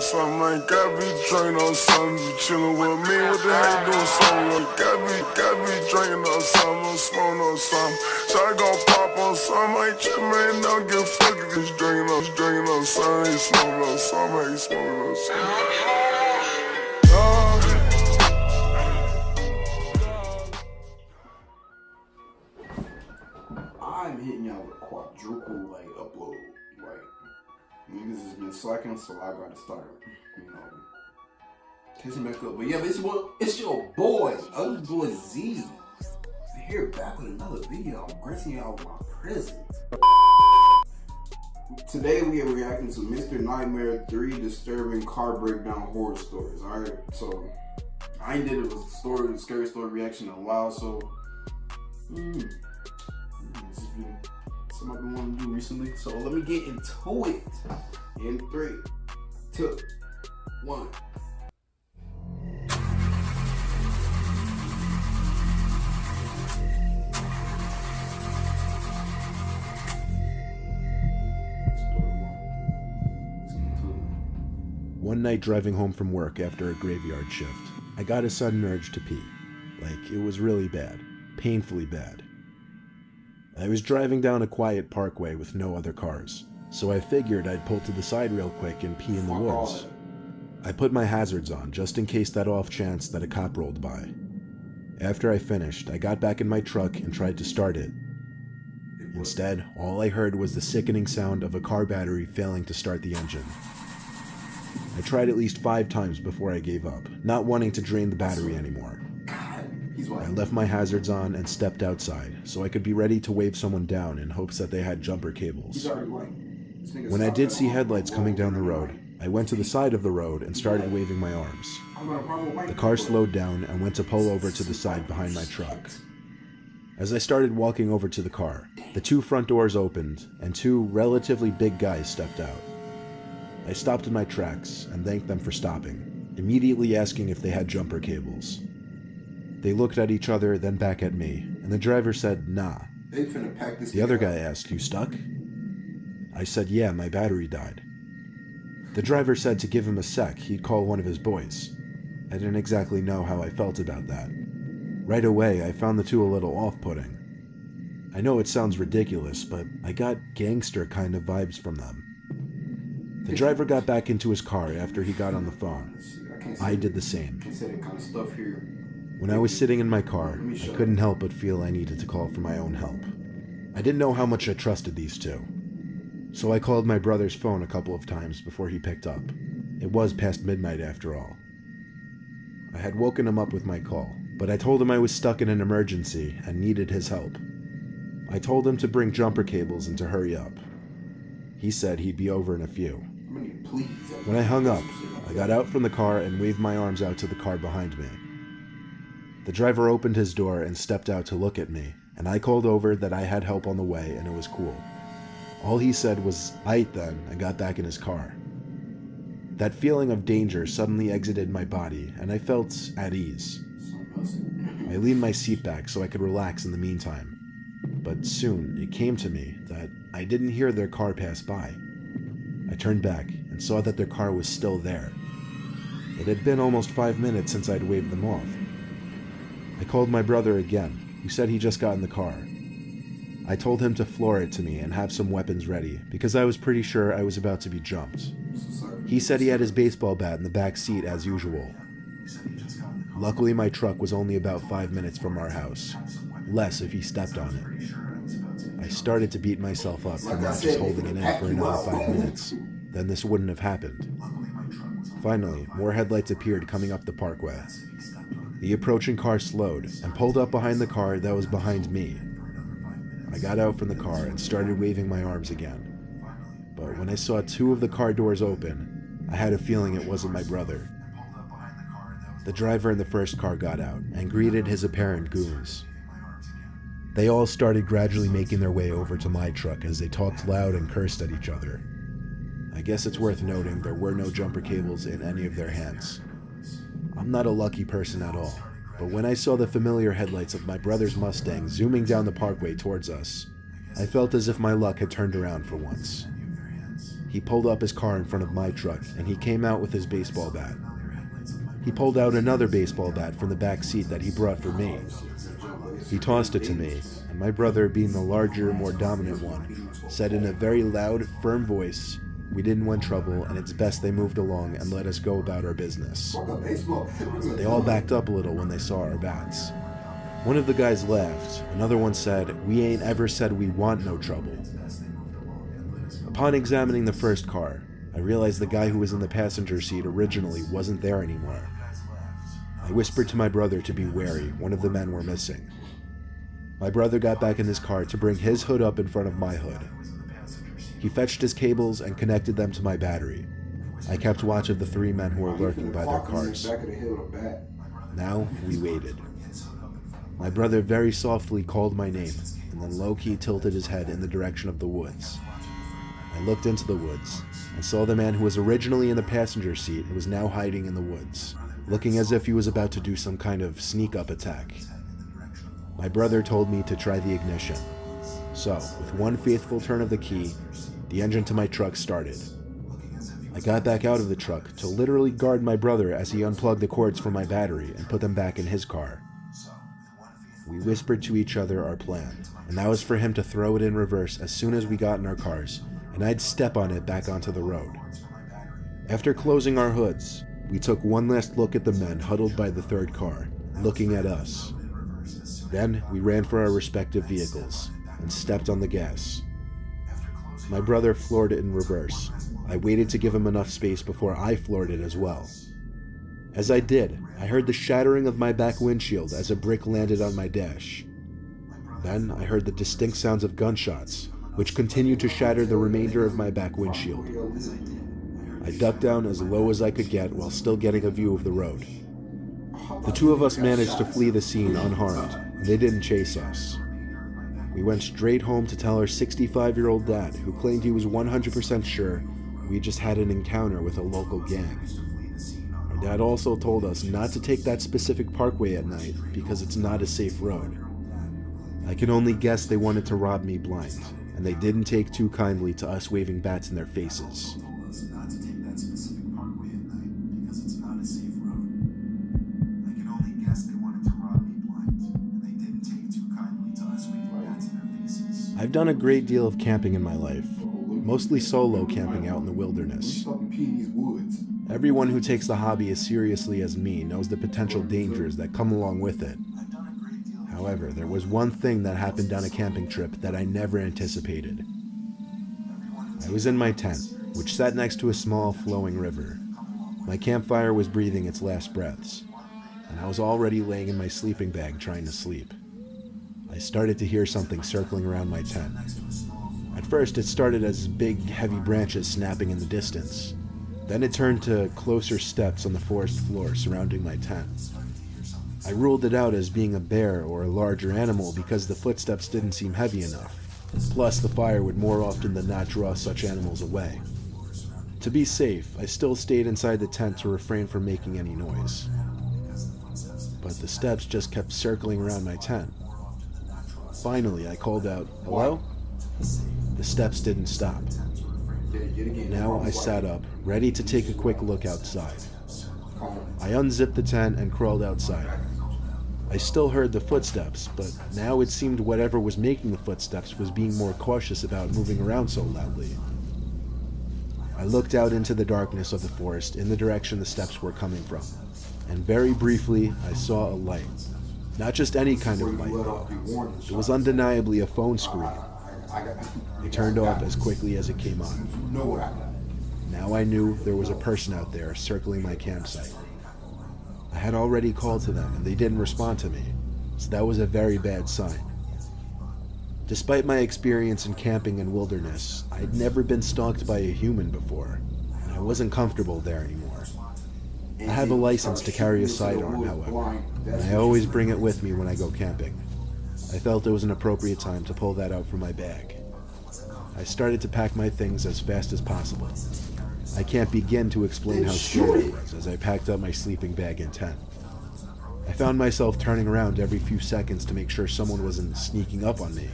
on something, I ain't gotta be drinking on something. You chillin' with me, what the hell you doing something? Gotta be drinking on something, I'm smoking on something. So I gon' pop on something, I ain't trippin', man, don't give a fuck if it's drinking on something, ain't smoking on something, ain't smoking on something. I'm hitting y'all with a quadruple upload. Niggas has been slacking, so I gotta start, catching back up. But yeah, it's your boy, Ugly Boy Z. Here back with another video. I'm gracing y'all with my present. Today we are reacting to Mr. Nightmare 3 disturbing car breakdown horror stories. Alright, so I ain't did a scary story reaction in a while, so this has been something I've been wanting to do recently. So let me get into it. In 3, 2, 1. One night driving home from work after a graveyard shift, I got a sudden urge to pee. It was really bad. Painfully bad. I was driving down a quiet parkway with no other cars, so I figured I'd pull to the side real quick and pee in the woods. I put my hazards on just in case that off chance that a cop rolled by. After I finished, I got back in my truck and tried to start it. Instead, all I heard was the sickening sound of a car battery failing to start the engine. I tried at least 5 times before I gave up, not wanting to drain the battery anymore. I left my hazards on and stepped outside, so I could be ready to wave someone down in hopes that they had jumper cables. When I did see headlights coming down the road, I went to the side of the road and started waving my arms. The car slowed down and went to pull over to the side behind my truck. As I started walking over to the car, the 2 front doors opened and 2 relatively big guys stepped out. I stopped in my tracks and thanked them for stopping, immediately asking if they had jumper cables. They looked at each other, then back at me, and the driver said, "Nah." The other guy asked, "You stuck?" I said, "Yeah, my battery died." The driver said to give him a sec, he'd call one of his boys. I didn't exactly know how I felt about that. Right away, I found the 2 a little off-putting. I know it sounds ridiculous, but I got gangster kind of vibes from them. The driver got back into his car after he got on the phone. I did the same. When I was sitting in my car, I couldn't help but feel I needed to call for my own help. I didn't know how much I trusted these 2. So I called my brother's phone a couple of times before he picked up. It was past midnight after all. I had woken him up with my call, but I told him I was stuck in an emergency and needed his help. I told him to bring jumper cables and to hurry up. He said he'd be over in a few. When I hung up, I got out from the car and waved my arms out to the car behind me. The driver opened his door and stepped out to look at me, and I called over that I had help on the way and it was cool. All he said was, "Aight then," and got back in his car. That feeling of danger suddenly exited my body, and I felt at ease. I leaned my seat back so I could relax in the meantime. But soon it came to me that I didn't hear their car pass by. I turned back and saw that their car was still there. It had been almost 5 minutes since I'd waved them off. I called my brother again, who said he just got in the car. I told him to floor it to me and have some weapons ready, because I was pretty sure I was about to be jumped. He said he had his baseball bat in the back seat as usual. Luckily my truck was only about 5 minutes from our house, less if he stepped on it. I started to beat myself up for not just holding it in for another 5 minutes. Then this wouldn't have happened. Finally, more headlights appeared coming up the parkway. The approaching car slowed and pulled up behind the car that was behind me. I got out from the car and started waving my arms again. But when I saw 2 of the car doors open, I had a feeling it wasn't my brother. The driver in the first car got out and greeted his apparent goons. They all started gradually making their way over to my truck as they talked loud and cursed at each other. I guess it's worth noting there were no jumper cables in any of their hands. I'm not a lucky person at all, but when I saw the familiar headlights of my brother's Mustang zooming down the parkway towards us, I felt as if my luck had turned around for once. he pulled up his car in front of my truck and he came out with his baseball bat. He pulled out another baseball bat from the back seat that he brought for me. He tossed it to me, and my brother, being the larger, more dominant one, said in a very loud, firm voice, we didn't want trouble and it's best they moved along and let us go about our business. They all backed up a little when they saw our bats. One of the guys laughed, another one said, we ain't ever said we want no trouble. Upon examining the first car, I realized the guy who was in the passenger seat originally wasn't there anymore. I whispered to my brother to be wary, one of the men were missing. My brother got back in his car to bring his hood up in front of my hood. He fetched his cables and connected them to my battery. I kept watch of the 3 men who were lurking by their cars. Now we waited. My brother very softly called my name, and then low-key tilted his head in the direction of the woods. I looked into the woods, and saw the man who was originally in the passenger seat and was now hiding in the woods, looking as if he was about to do some kind of sneak-up attack. My brother told me to try the ignition. So, with one faithful turn of the key, the engine to my truck started. I got back out of the truck to literally guard my brother as he unplugged the cords from my battery and put them back in his car. We whispered to each other our plan, and that was for him to throw it in reverse as soon as we got in our cars, and I'd step on it back onto the road. After closing our hoods, we took one last look at the men huddled by the third car, looking at us. Then we ran for our respective vehicles and stepped on the gas. My brother floored it in reverse. I waited to give him enough space before I floored it as well. As I did, I heard the shattering of my back windshield as a brick landed on my dash. Then I heard the distinct sounds of gunshots, which continued to shatter the remainder of my back windshield. I ducked down as low as I could get while still getting a view of the road. The 2 of us managed to flee the scene unharmed, and they didn't chase us. We went straight home to tell our 65-year-old dad, who claimed he was 100% sure we just had an encounter with a local gang. Our dad also told us not to take that specific parkway at night because it's not a safe road. I can only guess they wanted to rob me blind, and they didn't take too kindly to us waving bats in their faces. I've done a great deal of camping in my life, mostly solo camping out in the wilderness. Everyone who takes the hobby as seriously as me knows the potential dangers that come along with it. However, there was one thing that happened on a camping trip that I never anticipated. I was in my tent, which sat next to a small flowing river. My campfire was breathing its last breaths, and I was already laying in my sleeping bag trying to sleep. I started to hear something circling around my tent. At first, it started as big, heavy branches snapping in the distance. Then it turned to closer steps on the forest floor surrounding my tent. I ruled it out as being a bear or a larger animal because the footsteps didn't seem heavy enough. Plus, the fire would more often than not draw such animals away. To be safe, I still stayed inside the tent to refrain from making any noise. But the steps just kept circling around my tent. Finally, I called out, "Hello?" The steps didn't stop. Now I sat up, ready to take a quick look outside. I unzipped the tent and crawled outside. I still heard the footsteps, but now it seemed whatever was making the footsteps was being more cautious about moving around so loudly. I looked out into the darkness of the forest in the direction the steps were coming from, and very briefly I saw a light. Not just any kind of light, though. It was undeniably a phone screen. It turned off as quickly as it came on. Now I knew there was a person out there circling my campsite. I had already called to them and they didn't respond to me, so that was a very bad sign. Despite my experience in camping and wilderness, I'd never been stalked by a human before, and I wasn't comfortable there anymore. I have a license to carry a sidearm, however, and I always bring it with me when I go camping. I felt it was an appropriate time to pull that out from my bag. I started to pack my things as fast as possible. I can't begin to explain how scared I was as I packed up my sleeping bag and tent. I found myself turning around every few seconds to make sure someone wasn't sneaking up on me.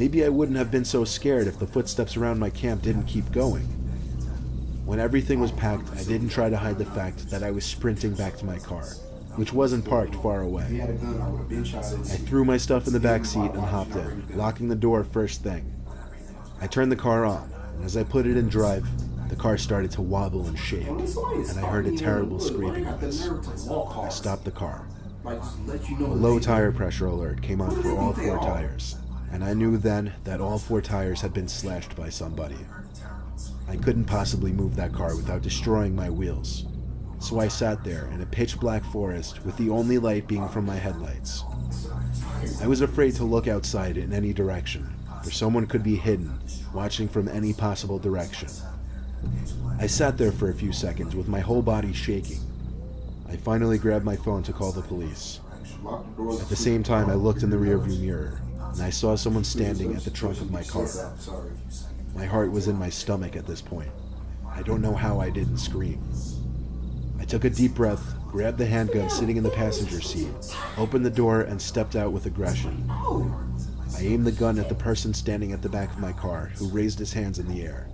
Maybe I wouldn't have been so scared if the footsteps around my camp didn't keep going. When everything was packed, I didn't try to hide the fact that I was sprinting back to my car, which wasn't parked far away. I threw my stuff in the back seat and hopped in, locking the door first thing. I turned the car on, and as I put it in drive, the car started to wobble and shake, and I heard a terrible scraping noise. I stopped the car. A low tire pressure alert came on for all 4 tires, and I knew then that all 4 tires had been slashed by somebody. I couldn't possibly move that car without destroying my wheels, so I sat there in a pitch-black forest with the only light being from my headlights. I was afraid to look outside in any direction, for someone could be hidden, watching from any possible direction. I sat there for a few seconds with my whole body shaking. I finally grabbed my phone to call the police. At the same time, I looked in the rearview mirror, and I saw someone standing at the trunk of my car. My heart was in my stomach at this point. I don't know how I didn't scream. I took a deep breath, grabbed the handgun sitting in the passenger seat, opened the door, and stepped out with aggression. I aimed the gun at the person standing at the back of my car, who raised his hands in the air.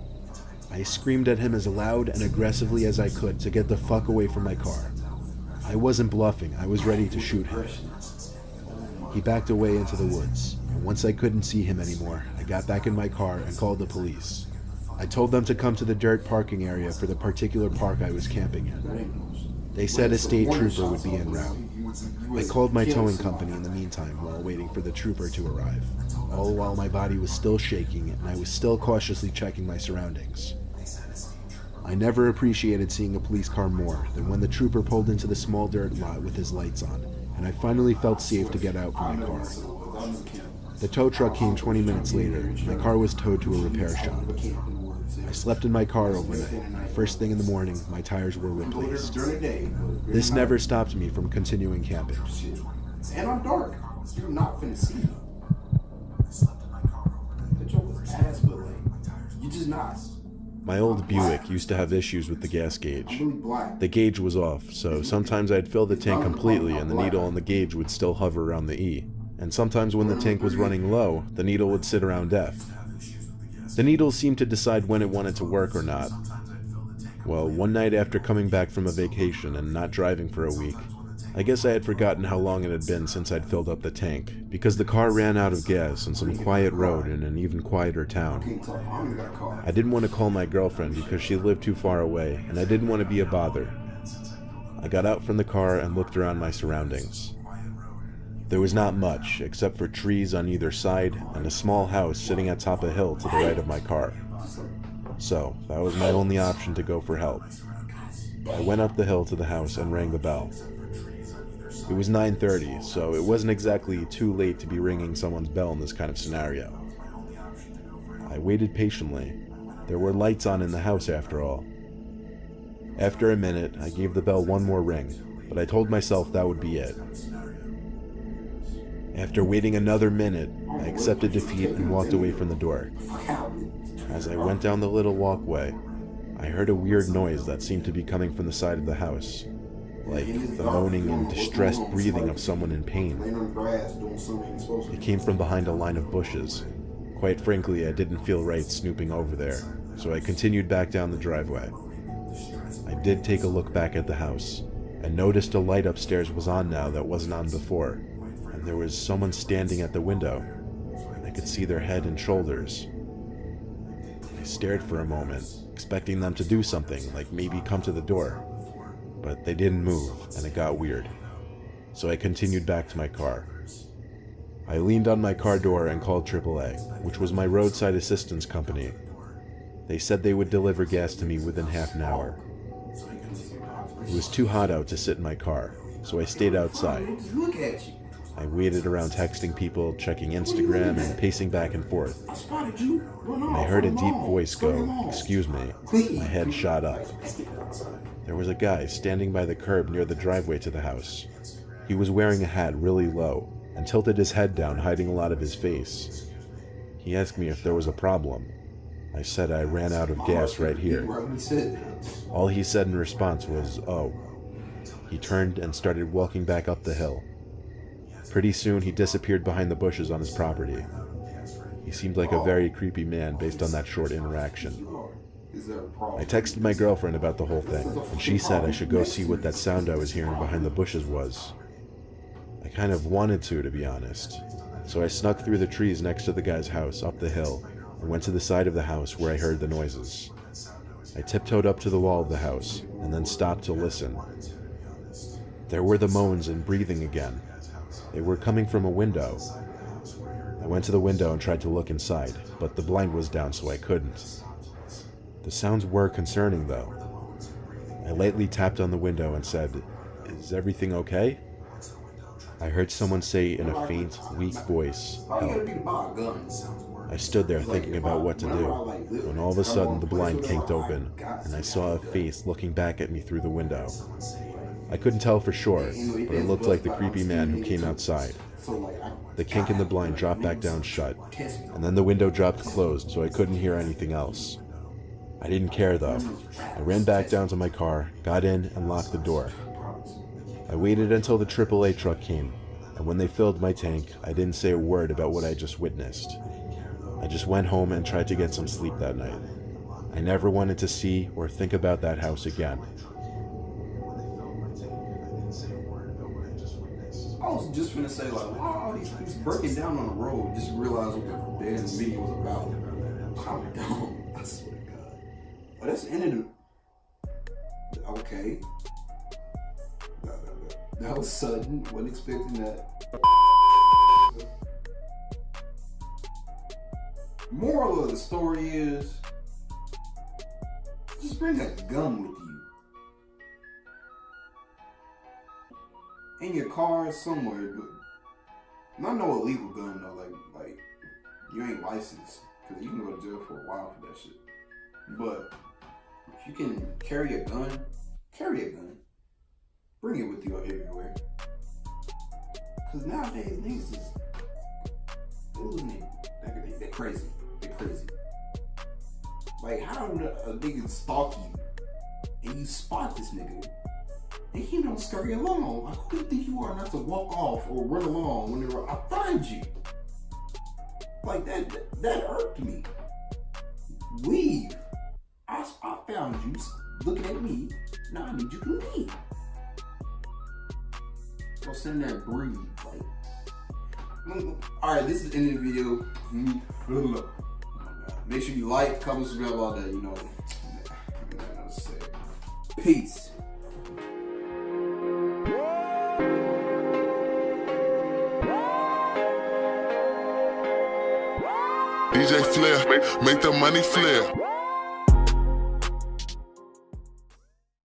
I screamed at him as loud and aggressively as I could to get the fuck away from my car. I wasn't bluffing, I was ready to shoot him. He backed away into the woods, and once I couldn't see him anymore, I got back in my car and called the police. I told them to come to the dirt parking area for the particular park I was camping in. They said a state trooper would be en route. I called my towing company in the meantime while waiting for the trooper to arrive, all while my body was still shaking and I was still cautiously checking my surroundings. I never appreciated seeing a police car more than when the trooper pulled into the small dirt lot with his lights on, and I finally felt safe to get out from my car. The tow truck came 20 minutes later, and my car was towed to a repair shop. I slept in my car overnight, and first thing in the morning, my tires were replaced. This never stopped me from continuing camping. And I'm dark. You're not finna see me. But your ass, but like, you just not. My old Buick used to have issues with the gas gauge. The gauge was off, so sometimes I'd fill the tank completely and the needle on the gauge would still hover around the E. And sometimes when the tank was running low, the needle would sit around F. The needle seemed to decide when it wanted to work or not. Well, one night after coming back from a vacation and not driving for a week, I guess I had forgotten how long it had been since I'd filled up the tank, because the car ran out of gas on some quiet road in an even quieter town. I didn't want to call my girlfriend because she lived too far away, and I didn't want to be a bother. I got out from the car and looked around my surroundings. There was not much, except for trees on either side and a small house sitting atop a hill to the right of my car. So, that was my only option to go for help. I went up the hill to the house and rang the bell. It was 9:30, so it wasn't exactly too late to be ringing someone's bell in this kind of scenario. I waited patiently. There were lights on in the house after all. After a minute, I gave the bell one more ring, but I told myself that would be it. After waiting another minute, I accepted defeat and walked away from the door. As I went down the little walkway, I heard a weird noise that seemed to be coming from the side of the house, like the moaning and distressed breathing of someone in pain. It came from behind a line of bushes. Quite frankly, I didn't feel right snooping over there, so I continued back down the driveway. I did take a look back at the house, and noticed a light upstairs was on now that wasn't on before, and there was someone standing at the window. I could see their head and shoulders. I stared for a moment, expecting them to do something, like maybe come to the door. But they didn't move, and it got weird. So I continued back to my car. I leaned on my car door and called AAA, which was my roadside assistance company. They said they would deliver gas to me within half an hour. It was too hot out to sit in my car, so I stayed outside. I waited around texting people, checking Instagram, and pacing back and forth. When I heard a deep voice go, "Excuse me," my head shot up. There was a guy standing by the curb near the driveway to the house. He was wearing a hat really low, and tilted his head down, hiding a lot of his face. He asked me if there was a problem. I said I ran out of gas right here. All he said in response was, "Oh." He turned and started walking back up the hill. Pretty soon he disappeared behind the bushes on his property. He seemed like a very creepy man based on that short interaction. Is there a problem? I texted my girlfriend about the whole thing, and she said I should go see what that sound I was hearing behind the bushes was. I kind of wanted to be honest. So I snuck through the trees next to the guy's house up the hill and went to the side of the house where I heard the noises. I tiptoed up to the wall of the house and then stopped to listen. There were the moans and breathing again. They were coming from a window. I went to the window and tried to look inside, but the blind was down so I couldn't. The sounds were concerning though. I lightly tapped on the window and said, "Is everything okay?" I heard someone say in a faint, weak voice, "Help." I stood there thinking about what to do, when all of a sudden the blind kinked open, and I saw a face looking back at me through the window. I couldn't tell for sure, but it looked like the creepy man who came outside. The kink in the blind dropped back down shut, and then the window dropped closed so I couldn't hear anything else. I didn't care though. I ran back down to my car, got in, and locked the door. I waited until the AAA truck came, and when they filled my tank, I didn't say a word about what I just witnessed. I just went home and tried to get some sleep that night. I never wanted to see or think about that house again. I was just gonna say, like, wow, he's breaking down on the road. Just realized what the damn video was about. How dumb. I swear to God. But that's the end of the... Okay. That was sudden. Wasn't expecting that. Moral of the story is, just bring a gun with you. In your car somewhere, but not no illegal gun though, like you ain't licensed, because you can go to jail for a while for that shit. But if you can carry a gun, bring it with you everywhere. Because nowadays niggas is, they losing it. They're crazy. Like, how would a nigga stalk you and you spot this nigga and he don't scurry along? Like, who do you think you are not to walk off or run along whenever I find you? Like, that irked me. Leave. I found you looking at me. Now I need you to leave. Go sit in there and breathe. Like, alright, this is the end of the video. Make sure you like, comment, subscribe, all that, you know. Peace. DJ Flair, make the money flare.